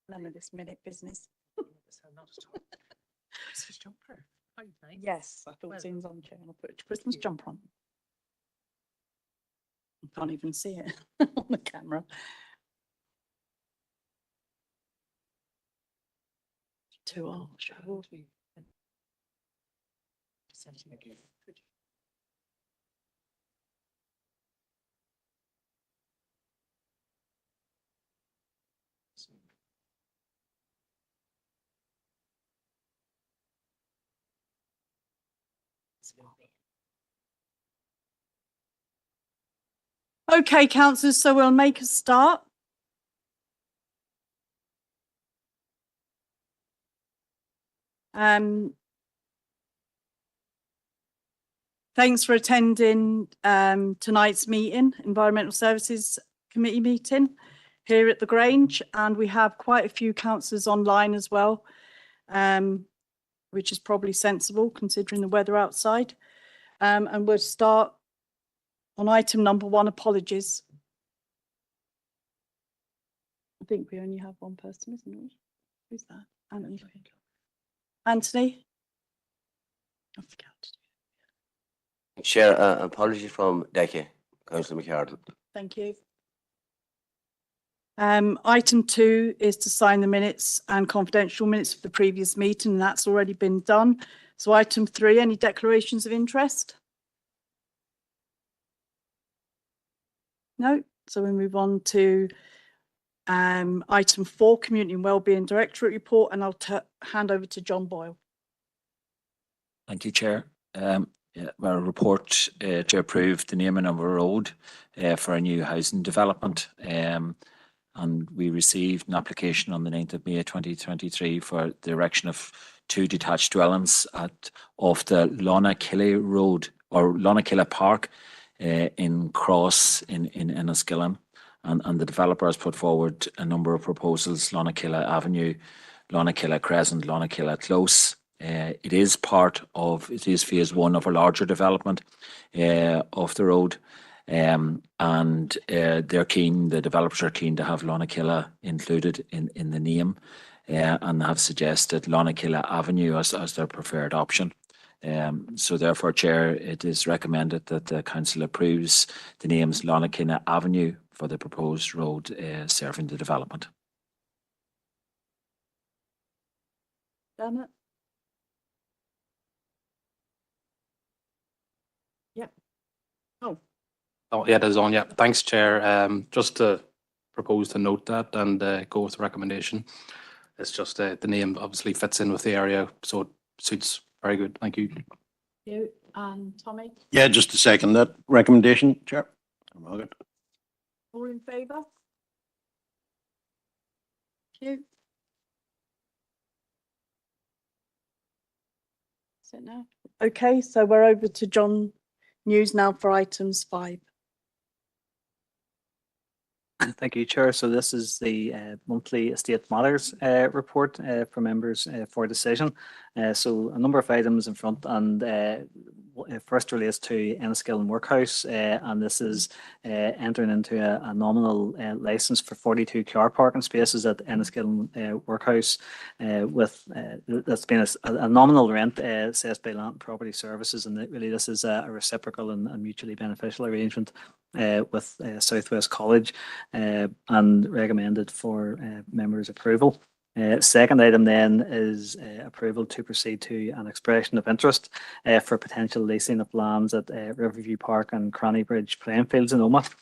None of this minute business. Not at all. Christmas jumper. How nice. Yes, I thought Susan's on chair and I'll put a Christmas jumper on. I can't even see it on the camera. Too old. Thank you. Okay, councillors, so we'll make a start. Thanks for attending tonight's meeting, Environmental Services Committee meeting here at the Grange, and we have quite a few councillors online as well, which is probably sensible considering the weather outside. And we'll start on item number 1, apologies. I think we only have one person, isn't it? Who's that? Anthony. Anthony? I forgot. Chair, apology from Decca, Councillor McArdle. Thank you. Item 2 is to sign the minutes and confidential minutes for the previous meeting, and that's already been done. So item 3, any declarations of interest? No. So we move on to item 4, Community and Wellbeing Directorate Report, and I'll hand over to John Boyle. Thank you, Chair. Our report to approve the naming of a road for a new housing development. And we received an application on the 9th of May 2023 for the erection of 2 detached dwellings off the Lonakilla Road or Lonakilla Park in Cross in Enniskillen. And the developer has put forward a number of proposals: Lonakilla Avenue, Lonakilla Crescent, Lonakilla Close. It is phase 1 of a larger development of the road. And the developers are keen to have Lonakilla included in the name, and have suggested Lonakilla Avenue as their preferred option. So therefore, Chair, it is recommended that the Council approves the names Lonakilla Avenue for the proposed road serving the development. Dermot? Yep. Oh, yeah, that's on. Yeah, thanks, Chair. Just to propose to note that and go with the recommendation. It's just the name obviously fits in with the area, so it suits very good. Thank you. You and Tommy? Yeah, just to second that recommendation, Chair. All in favour? Thank you. Is it now? Okay, so we're over to John News now for items 5. Thank you, Chair. So this is the monthly Estate Matters report for members for decision. So a number of items in front, and first relates to Enniskillen Workhouse, and this is entering into a nominal licence for 42 car parking spaces at Enniskillen Workhouse, with that's been a nominal rent assessed by Land and Property Services, and really this is a reciprocal and mutually beneficial arrangement with Southwest College, and recommended for members' approval. Second item then is approval to proceed to an expression of interest for potential leasing of lands at Riverview Park and Cranny Bridge playing fields in Omagh.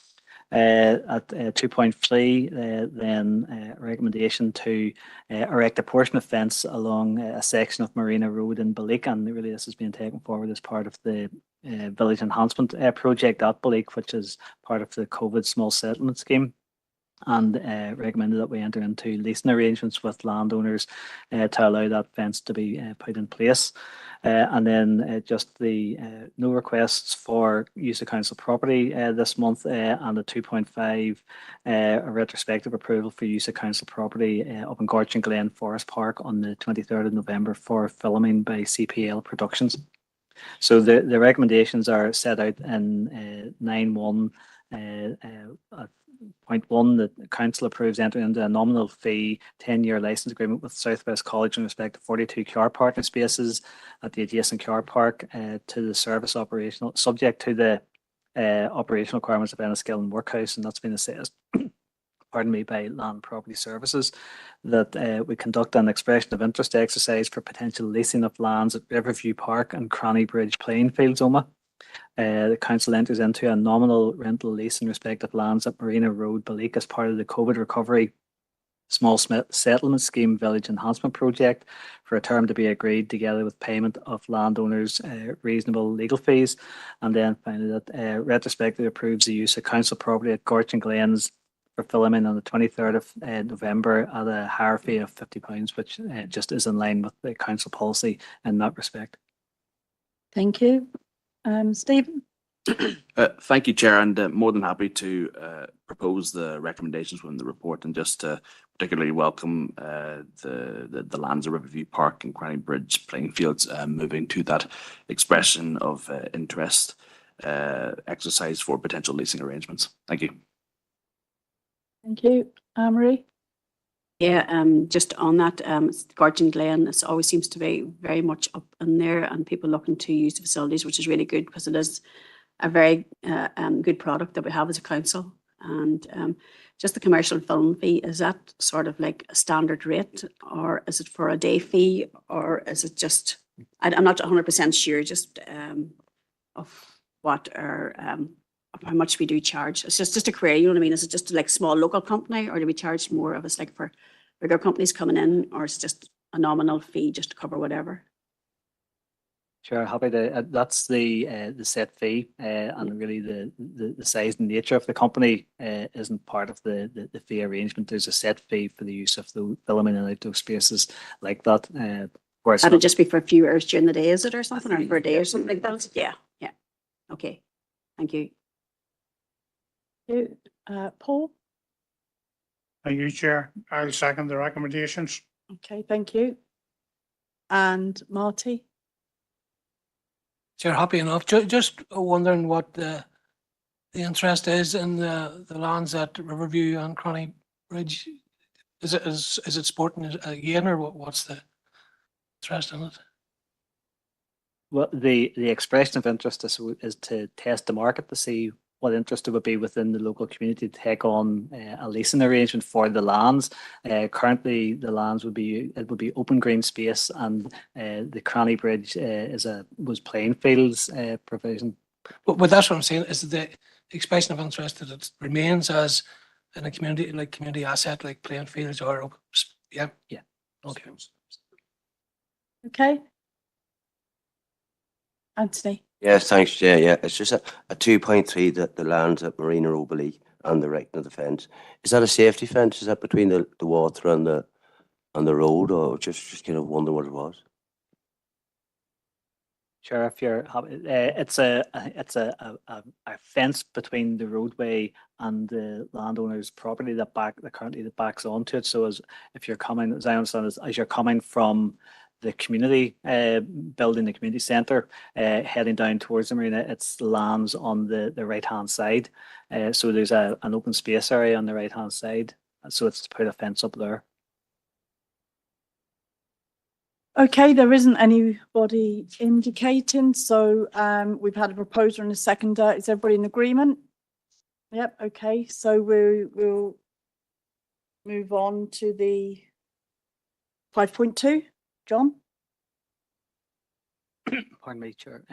At 2.3, then recommendation to erect a portion of fence along a section of Marina Road in Balleek, and really this is being taken forward as part of the village enhancement project at Balleek, which is part of the COVID small settlement scheme, and recommended that we enter into leasing arrangements with landowners to allow that fence to be put in place. And then just the no requests for use of council property this month, and a 2.5 a retrospective approval for use of council property up in Gortin Glen Forest Park on the 23rd of November for filming by CPL Productions. So the recommendations are set out in 9.1 point one, the council approves entering into a nominal fee 10-year license agreement with Southwest College in respect to 42 car parking spaces at the adjacent car park to the service operational, subject to the operational requirements of Enniskillen Workhouse, and that's been assessed pardon me, by Land Property Services, that we conduct an expression of interest exercise for potential leasing of lands at Riverview Park and Cranny Bridge playing fields, Oma. The council enters into a nominal rental lease in respect of lands at Marina Road, Balik, as part of the COVID recovery small settlement scheme village enhancement project for a term to be agreed, together with payment of landowners reasonable legal fees. And then finally, that retrospectively approves the use of council property at Gortin Glens for filming on the 23rd of November at a higher fee of £50, which just is in line with the council policy in that respect. Thank you. Stephen? Thank you, Chair, and more than happy to propose the recommendations within the report, and just to particularly welcome the lands of Riverview Park and Cranny Bridge playing fields moving to that expression of interest exercise for potential leasing arrangements. Thank you. Thank you. Anne-Marie? Yeah, just on that, Gortin Glen, it always seems to be very much up in there, and people looking to use the facilities, which is really good because it is a very good product that we have as a council. And just the commercial film fee, is that sort of like a standard rate, or is it for a day fee, or is it just, I'm not 100% sure just of what our of how much we do charge. It's just a query, you know what I mean? Is it just like a small local company, or do we charge more of us like for bigger companies coming in, or is it just a nominal fee just to cover whatever? Sure, happy to. That's the set fee, and really the size and nature of the company isn't part of the fee arrangement. There's a set fee for the use of the filming and outdoor spaces like that. Whereas That'll just be for a few hours during the day, is it, or something, or for a day or something like that? Yeah, yeah. Okay, thank you. Paul? Thank you, Chair. I'll second the recommendations. Okay, thank you. And Marty? Chair, happy enough. Just wondering what the interest is in the lands at Riverview and Cranny Bridge. Is it sporting again, or what's the interest in it? Well, the expression of interest is to test the market to see what interest there would be within the local community to take on a leasing arrangement for the lands. Currently, the lands would be open green space, and the Cranny Bridge was playing fields provision. But that's what I'm saying. Is the expression of interest that it remains as in a community asset like playing fields or yeah. Okay. Okay. Anthony? Yes, thanks, Chair. Yeah, it's just a 2.3 that the lands at Marina Oberley and the erecting of the fence. Is that a safety fence? Is that between the water and the road, or just kind of wondering what it was? Sure, if you're happy, it's a fence between the roadway and the landowner's property that currently backs onto it. So if you're coming, as I understand, as you're coming from the community building, the community centre, heading down towards the marina, it's lands on the right hand side. So there's an open space area on the right hand side. So it's to put a fence up there. Okay, there isn't anybody indicating, so we've had a proposer and a seconder. Is everybody in agreement? Yep, okay, so we'll move on to the 5.2. John? Pardon me, Chair.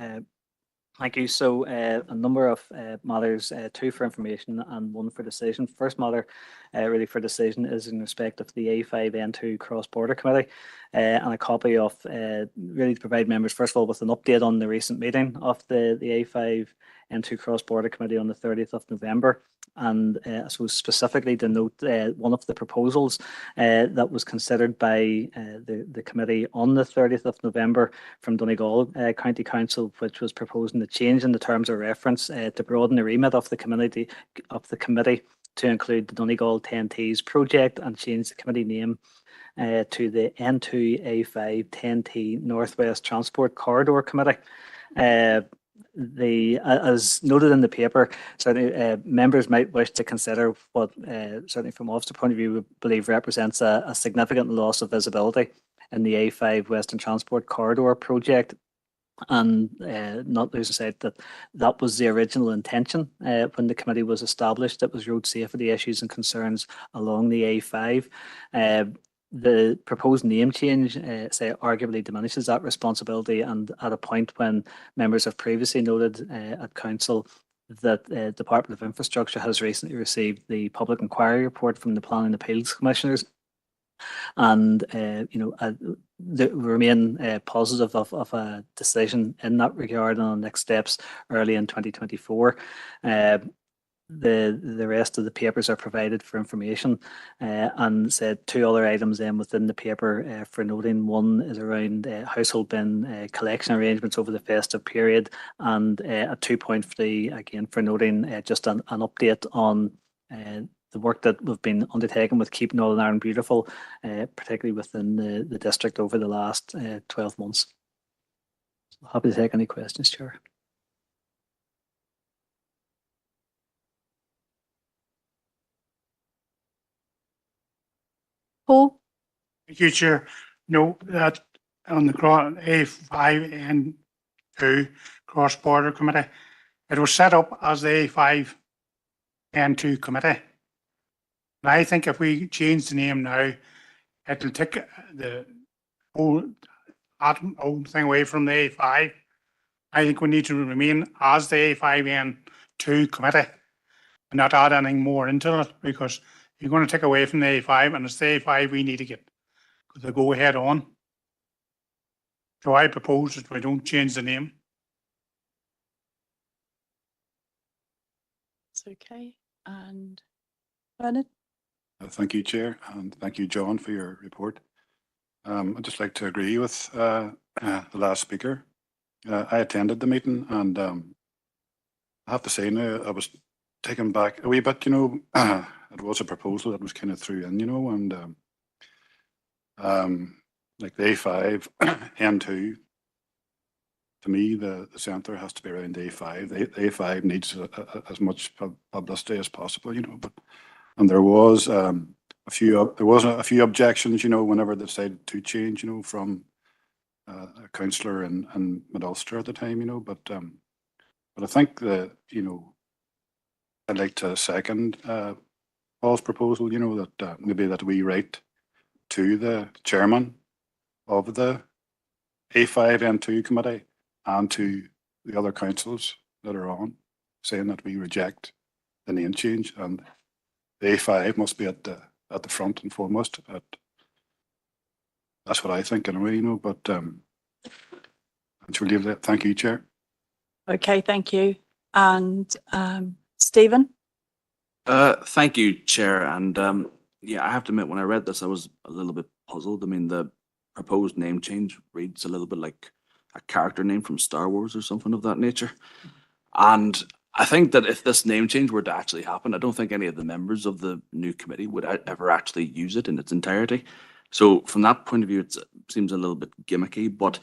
Thank you. So a number of matters, two for information and one for decision. First matter really for decision is in respect of the A5N2 Cross-Border Committee, and a copy of really to provide members, first of all, with an update on the recent meeting of the A5N2 Cross-Border Committee on the 30th of November. And I suppose specifically to note one of the proposals that was considered by the committee on the 30th of November from Donegal County Council, which was proposing the change in the terms of reference to broaden the remit of the committee to include the Donegal 10Ts project and change the committee name to the N2A5 10T Northwest Transport Corridor Committee. as noted in the paper, certainly members might wish to consider what, certainly from Officer point of view, we believe represents a significant loss of visibility in the A5 Western Transport Corridor project. And not losing sight that that was the original intention when the committee was established. It was road safety issues and concerns along the A5. The proposed name change, say, arguably diminishes that responsibility, and at a point when members have previously noted at Council that Department of Infrastructure has recently received the public inquiry report from the Planning Appeals Commissioners, and we remain positive of a decision in that regard on next steps early in 2024. The rest of the papers are provided for information, and said two other items then within the paper for noting. One is around household bin collection arrangements over the festive period, and a 2.3 again for noting just an update on the work that we've been undertaking with Keep Northern Ireland Beautiful, particularly within the district over the last 12 months. So happy to take any questions, Chair. Paul? Thank you, Chair. Note that on the A5 and 2 cross-border committee, it was set up as the A5 and 2 committee. And I think if we change the name now, it'll take the whole thing away from the A5. I think we need to remain as the A5 and 2 committee and not add anything more into it, because you're going to take away from the A5, and it's the A5 we need to get the go ahead on. So I propose that we don't change the name. It's okay. And Bernard? Thank you, Chair, and thank you, John, for your report. I'd just like to agree with the last speaker. I attended the meeting, and I have to say now I was taken back a wee bit. It was a proposal that was kind of through in, and like the A5 N2. To me, the centre has to be around the A5. The A5 needs as much publicity as possible, and there was a few objections, whenever they decided to change, from a councillor in Mid-Ulster at the time, but I think that, I'd like to second Paul's proposal, that maybe that we write to the chairman of the A5N2 committee and to the other councils that are on, saying that we reject the name change, and the A5 must be at the front and foremost. That's what I think anyway, but we'll leave that. Thank you, Chair. Okay, thank you. And Stephen? Thank you, Chair. And I have to admit, when I read this, I was a little bit puzzled. I mean, the proposed name change reads a little bit like a character name from Star Wars or something of that nature. And I think that if this name change were to actually happen, I don't think any of the members of the new committee would ever actually use it in its entirety. So from that point of view, it seems a little bit gimmicky, but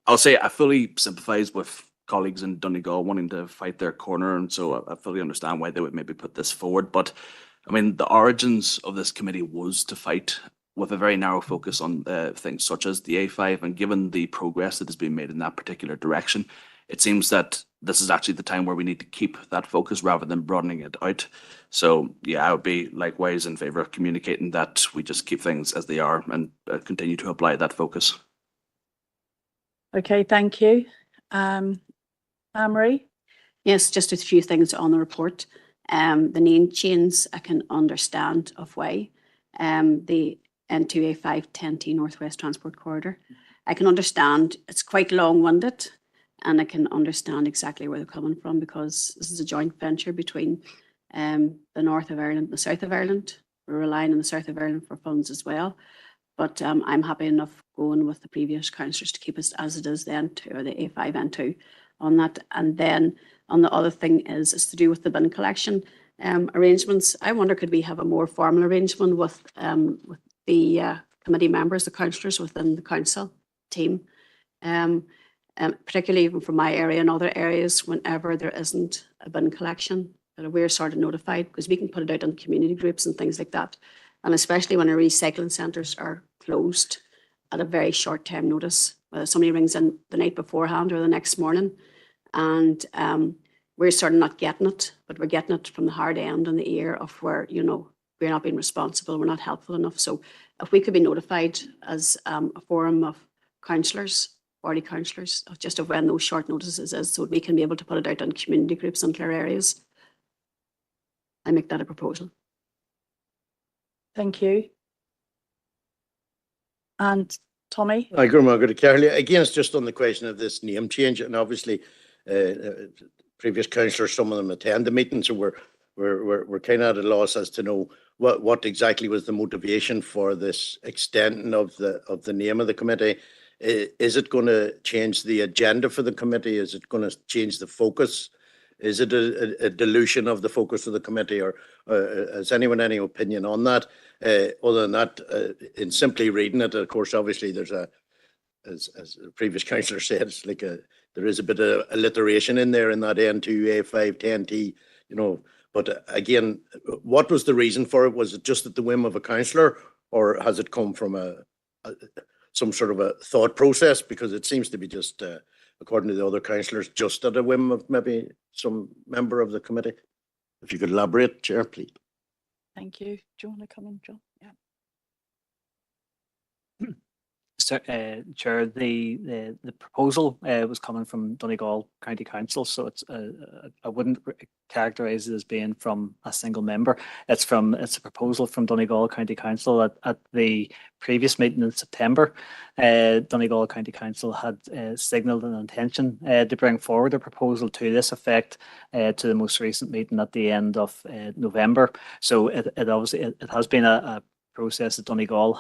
I'll say I fully sympathise with colleagues in Donegal wanting to fight their corner, and so I fully understand why they would maybe put this forward. But I mean, the origins of this committee was to fight with a very narrow focus on things such as the A5, and given the progress that has been made in that particular direction, it seems that this is actually the time where we need to keep that focus rather than broadening it out. So I would be likewise in favour of communicating that we just keep things as they are and continue to apply that focus. Okay, thank you. Anne-Marie? Yes, just a few things on the report. The name change I can understand of why. The N2A5 10T Northwest Transport Corridor. I can understand it's quite long-winded, and I can understand exactly where they're coming from, because this is a joint venture between the north of Ireland and the south of Ireland. We're relying on the south of Ireland for funds as well. But I'm happy enough going with the previous councillors to keep us as it is then, or the A5 N2 on that. And then on the other thing is to do with the bin collection arrangements. I wonder, could we have a more formal arrangement with the committee members, the councillors within the council team? particularly even from my area and other areas, whenever there isn't a bin collection, that we're sort of notified, because we can put it out on community groups and things like that. And especially when our recycling centres are closed at a very short time notice, whether somebody rings in the night beforehand or the next morning, and we're sort of not getting it, but we're getting it from the hard end on the ear of where, you know, we're not being responsible, we're not helpful enough. So if we could be notified as a forum of councillors, 40 councillors, just of when those short notices is, so we can be able to put it out on community groups in clear areas. I make that a proposal. Thank you. And Tommy? I agree with Carly. Again, it's just on the question of this name change, and obviously, previous councillors, some of them attend the meeting, so we're kind of at a loss as to know what exactly was the motivation for this extension of the name of the committee. Is it going to change the agenda for the committee? Is it going to change the focus? Is it a dilution of the focus of the committee, or has anyone any opinion on that? Other than that, in simply reading it, of course, obviously there's as the previous councillor said, it's like there is a bit of alliteration in there in that N2, A5, 10T, you know. But again, what was the reason for it? Was it just at the whim of a councillor, or has it come from some sort of a thought process? Because it seems to be just, according to the other councillors, just at a whim of maybe some member of the committee. If you could elaborate, Chair, please. Thank you. Do you want to come in, John? Yeah. Chair, the proposal was coming from Donegal County Council, so it's I wouldn't characterise it as being from a single member. It's a proposal from Donegal County Council. At the previous meeting in September, Donegal County Council had signalled an intention to bring forward a proposal to this effect to the most recent meeting at the end of November. So it obviously it has been a process that Donegal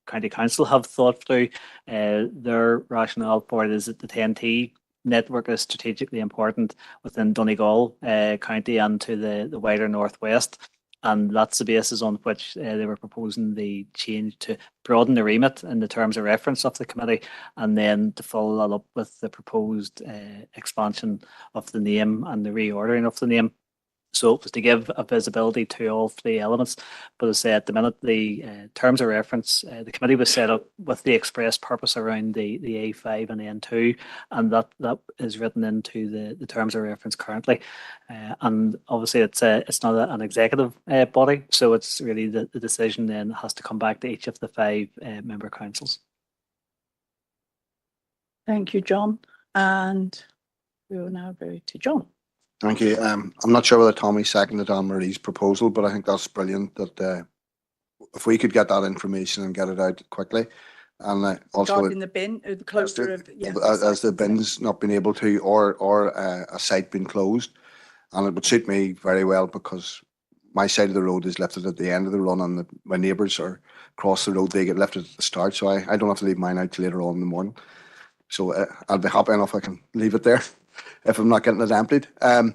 County Council have thought through. Their rationale for it is that the 10T network is strategically important within Donegal County and to the wider northwest, and that's the basis on which they were proposing the change to broaden the remit in the terms of reference of the committee, and then to follow that up with the proposed expansion of the name and the reordering of the name. So it was to give a visibility to all three elements. But as I say, at the minute, the terms of reference, the committee was set up with the express purpose around the A5 and N2, and that is written into the terms of reference currently. And obviously, it's not an executive body, so it's really the decision then has to come back to each of the 5 member councils. Thank you, John. And we will now go to John. Thank you. I'm not sure whether Tommy seconded Anne-Marie's proposal, but I think that's brilliant that if we could get that information and get it out quickly. And also regarding the bin, the closure of, yeah, as the bin's not been able to, or a site being closed. And it would suit me very well because my side of the road is lifted at the end of the run, and my neighbours are across the road, they get lifted at the start. So I don't have to leave mine out till later on in the morning. So I'll be happy enough I can leave it there if I'm not getting it emptied. And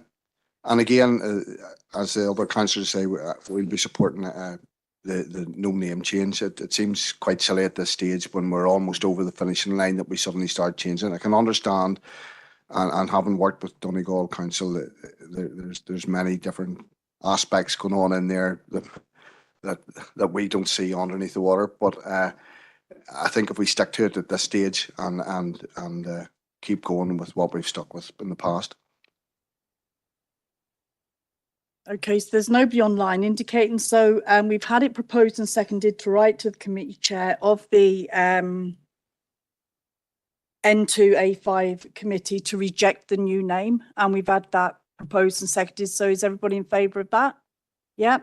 again, as the other councillors say, we'll be supporting the no name change. It seems quite silly at this stage when we're almost over the finishing line that we suddenly start changing. I can understand, and having worked with Donegal Council, there's many different aspects going on in there that we don't see underneath the water. But I think if we stick to it at this stage and keep going with what we've stuck with in the past. Okay, so there's nobody online indicating. So we've had it proposed and seconded to write to the committee chair of the N2A5 committee to reject the new name. And we've had that proposed and seconded. So is everybody in favour of that? Yeah.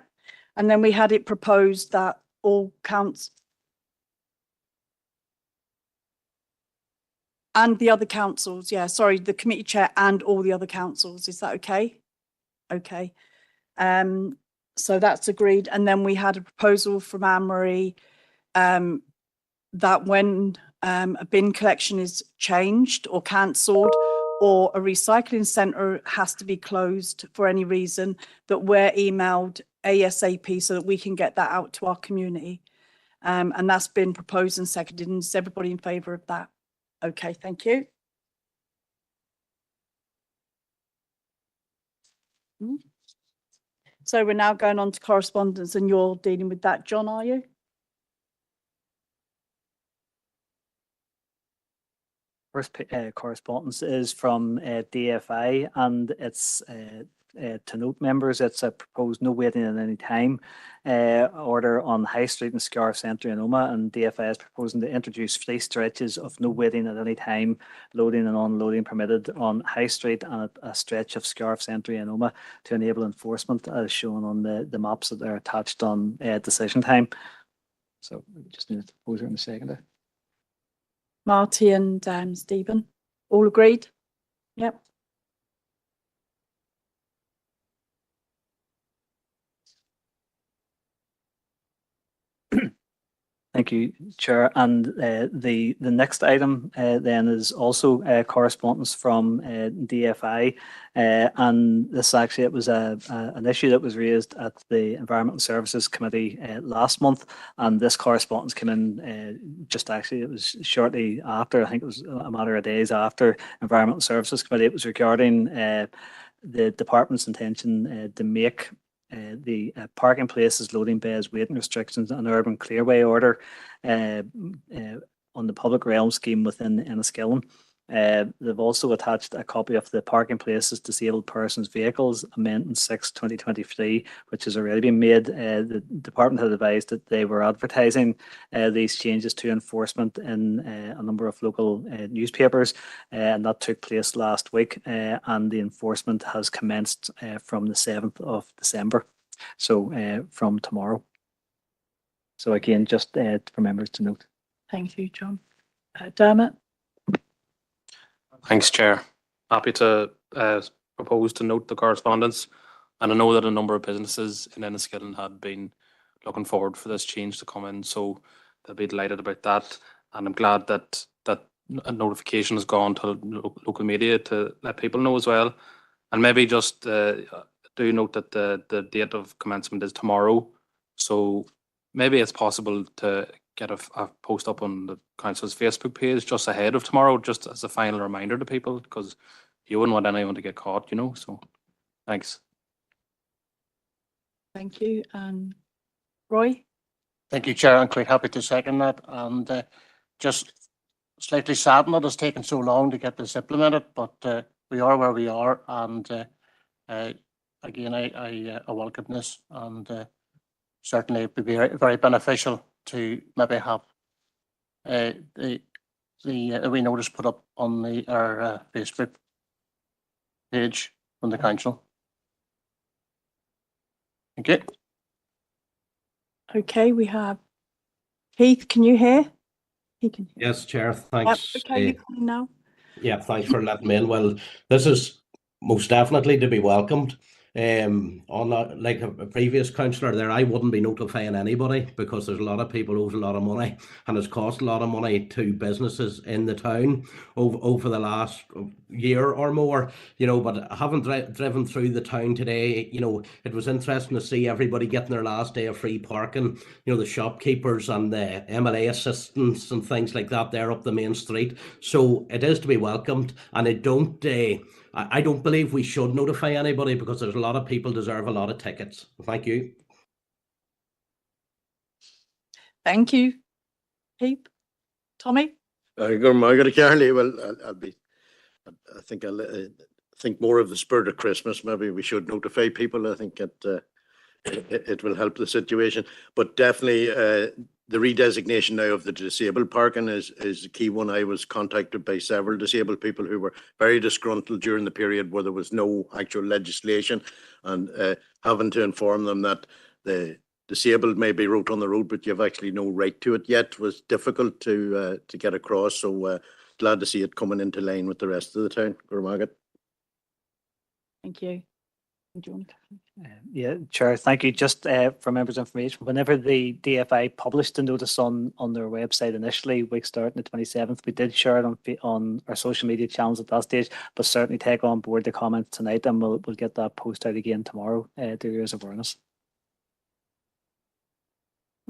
And then we had it proposed that all counts and the other councils, yeah, sorry, the committee chair and all the other councils. Is that okay? Okay. So that's agreed. And then we had a proposal from Anne-Marie that when a bin collection is changed or cancelled, or a recycling centre has to be closed for any reason, that we're emailed ASAP so that we can get that out to our community. And that's been proposed and seconded. And is everybody in favour of that? Okay, thank you. So we're now going on to correspondence, and you're dealing with that, John, are you? First correspondence is from DFI, and it's to note, members, it's a proposed no waiting at any time order on High Street and Scarf Centre in Omagh, and DFI is proposing to introduce 3 stretches of no waiting at any time, loading and unloading permitted on High Street and a stretch of Scarf Centre in Omagh to enable enforcement as shown on the maps that are attached on decision time. So we just need to propose it in a second. Marty and Stephen, all agreed? Yep. Thank you, Chair. And the next item then is also correspondence from DFI, and this actually it was an issue that was raised at the Environmental Services Committee last month, and this correspondence came in just actually it was shortly after, I think it was a matter of days after Environmental Services Committee. It was regarding the department's intention to make the parking places, loading bays, waiting restrictions and urban clearway order on the public realm scheme within Enniskillen. They've also attached a copy of the parking places, disabled persons vehicles amendment 6/2023, which has already been made. The department had advised that they were advertising these changes to enforcement in a number of local newspapers, and that took place last week, and the enforcement has commenced from the 7th of December, so from tomorrow. So again, just for members to note. Thank you, John. Dermot? Thanks, Chair. Happy to propose to note the correspondence. And I know that a number of businesses in Enniskillen had been looking forward for this change to come in, so they'll be delighted about that. And I'm glad that a notification has gone to local media to let people know as well. And maybe just do note that the date of commencement is tomorrow. So maybe it's possible to get a post up on the council's Facebook page just ahead of tomorrow, just as a final reminder to people, because you wouldn't want anyone to get caught, you know, so thanks. Thank you. Roy? Thank you, Chair. I'm quite happy to second that, and just slightly saddened that it's taken so long to get this implemented, but we are where we are, and again, I welcome this, and certainly it would be very, very beneficial to maybe have the wee notice put up on our Facebook page from the council. Thank you. Okay, we have Keith. Can you hear? He can hear. Yes, Chair. Thanks. Yep, okay, you can now. Yeah, thanks for letting me in. Well, this is most definitely to be welcomed. On like a previous councillor there, I wouldn't be notifying anybody because there's a lot of people owes a lot of money, and it's cost a lot of money to businesses in the town over the last year or more, you know. But I haven't driven through the town today. You know, it was interesting to see everybody getting their last day of free parking, you know, the shopkeepers and the MLA assistants and things like that there up the main street. So it is to be welcomed, and I don't believe we should notify anybody because there's a lot of people deserve a lot of tickets. Thank you. Thank you. Keith? Tommy? Well, I think more of the spirit of Christmas. Maybe we should notify people. I think it will help the situation. But definitely the redesignation now of the disabled parking is a key one. I was contacted by several disabled people who were very disgruntled during the period where there was no actual legislation, and having to inform them that the disabled may be wrote on the road, but you've actually no right to it yet was difficult to get across. So glad to see it coming into line with the rest of the town. Thank you. Yeah, Chair, thank you. Just for members' information, whenever the DFI published the notice on their website initially, week starting the 27th, we did share it on our social media channels at that stage, but certainly take on board the comments tonight, and we'll get that post out again tomorrow to raise awareness.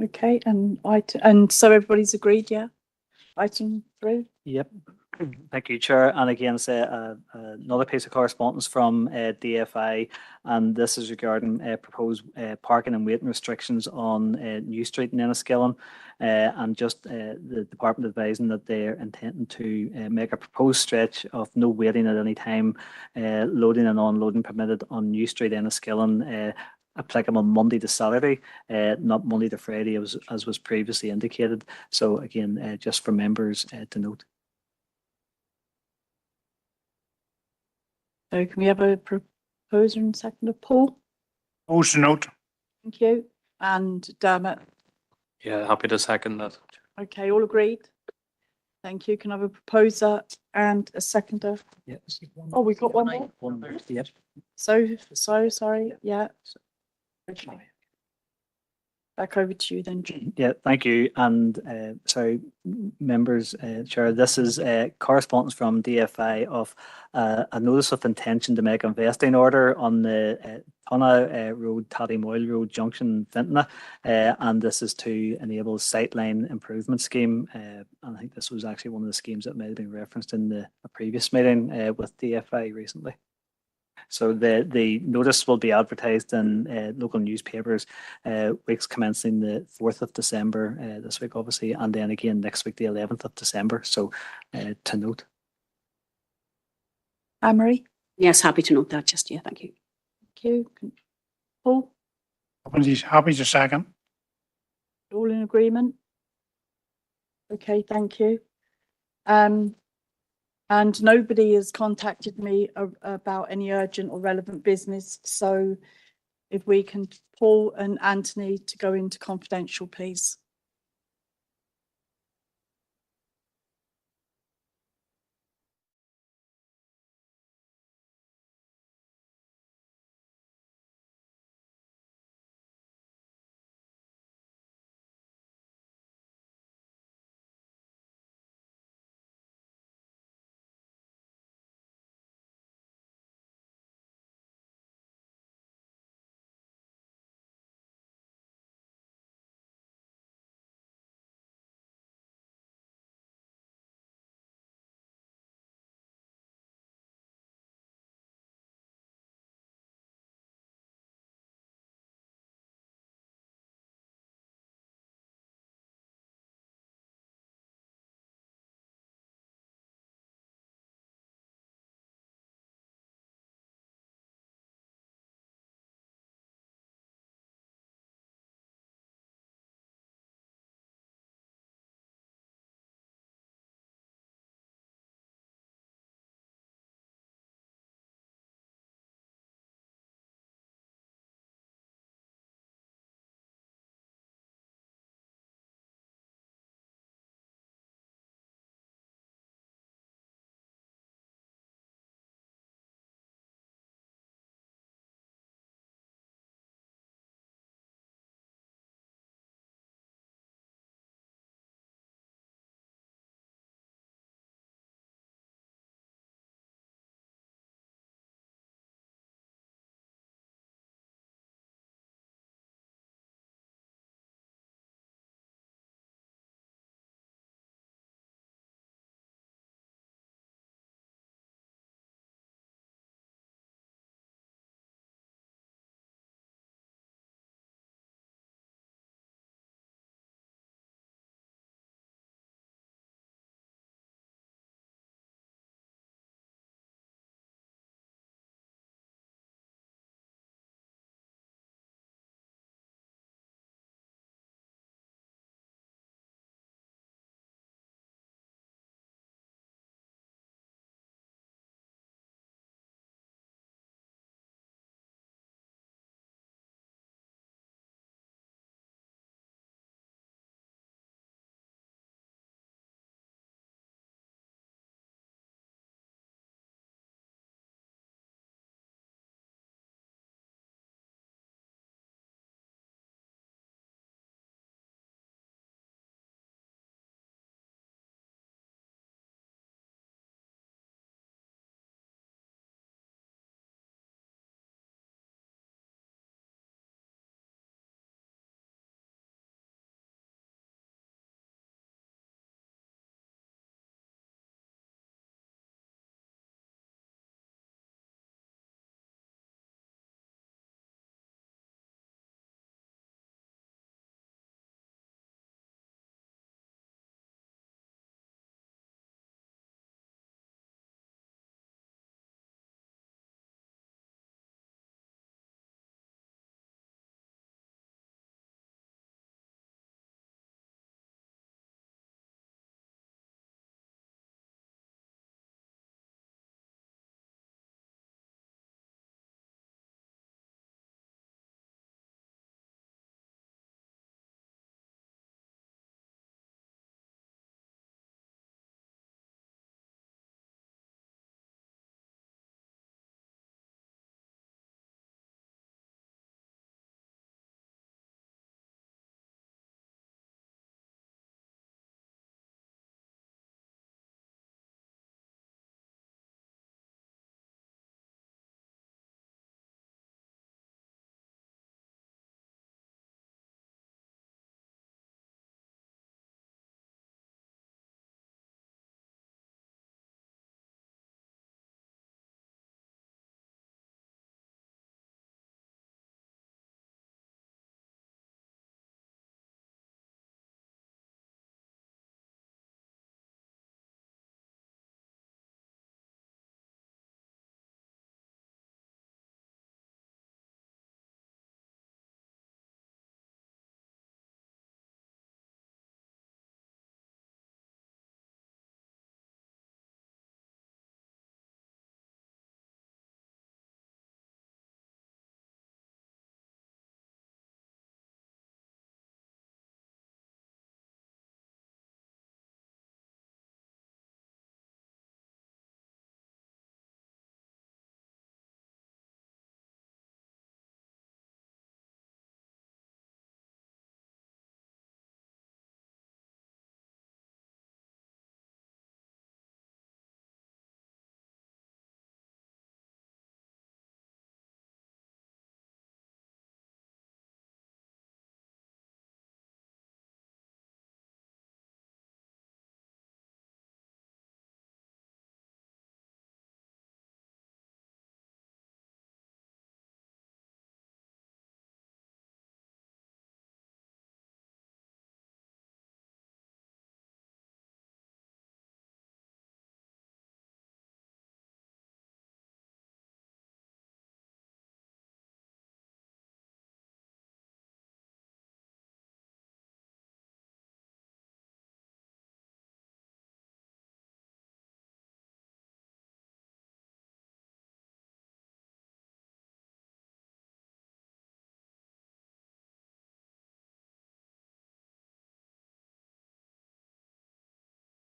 Okay, and so everybody's agreed, yeah? Item 3? Yep. Thank you, Chair. And again, say another piece of correspondence from DFI, and this is regarding proposed parking and waiting restrictions on New Street in Enniskillen. And just the department advising that they're intending to make a proposed stretch of no waiting at any time, loading and unloading permitted on New Street, Enniskillen, applicable Monday to Saturday, not Monday to Friday as was previously indicated. So again, just for members to note. So can we have a proposer and seconder, Paul? Also note. Thank you. And Dermot? Yeah, happy to second that. Okay, all agreed? Thank you. Can I have a proposer and a seconder? Yes. Oh, we've got one more? One more, yep. So sorry, yeah. Okay. Back over to you then, Jim. Yeah, thank you. And sorry, members, Chair, this is correspondence from DFI of a notice of intention to make investing order on the Tonna Road, Taddymoyle Road Junction, Vintna. And this is to enable sightline improvement scheme. And I think this was actually one of the schemes that may have been referenced in a previous meeting with DFI recently. So the notice will be advertised in local newspapers weeks commencing the 4th of December this week, obviously, and then again next week, the 11th of December. So to note. Anne-Marie? Yes, happy to note that. Just, yeah, thank you. Thank you. Paul? Happy to second. All in agreement? Okay, thank you. And nobody has contacted me about any urgent or relevant business. So if we can, Paul and Anthony, to go into confidential, please.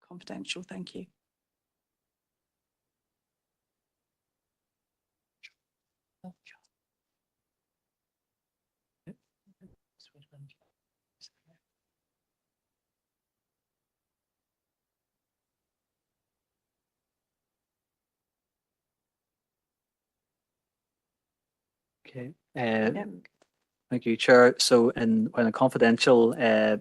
confidential. Thank you. Okay. Thank you, Chair. So when a confidential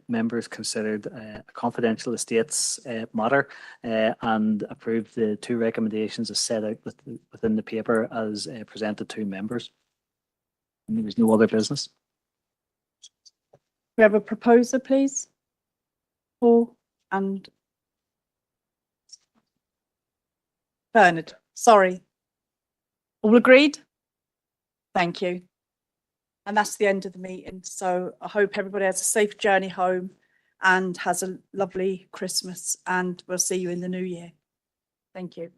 members considered a confidential estates matter and approved the two recommendations as set out within the paper as presented to members. And there was no other business. We have a proposer, please. Paul and Bernard. Sorry. All agreed? Thank you. And that's the end of the meeting. So I hope everybody has a safe journey home and has a lovely Christmas, and we'll see you in the new year. Thank you.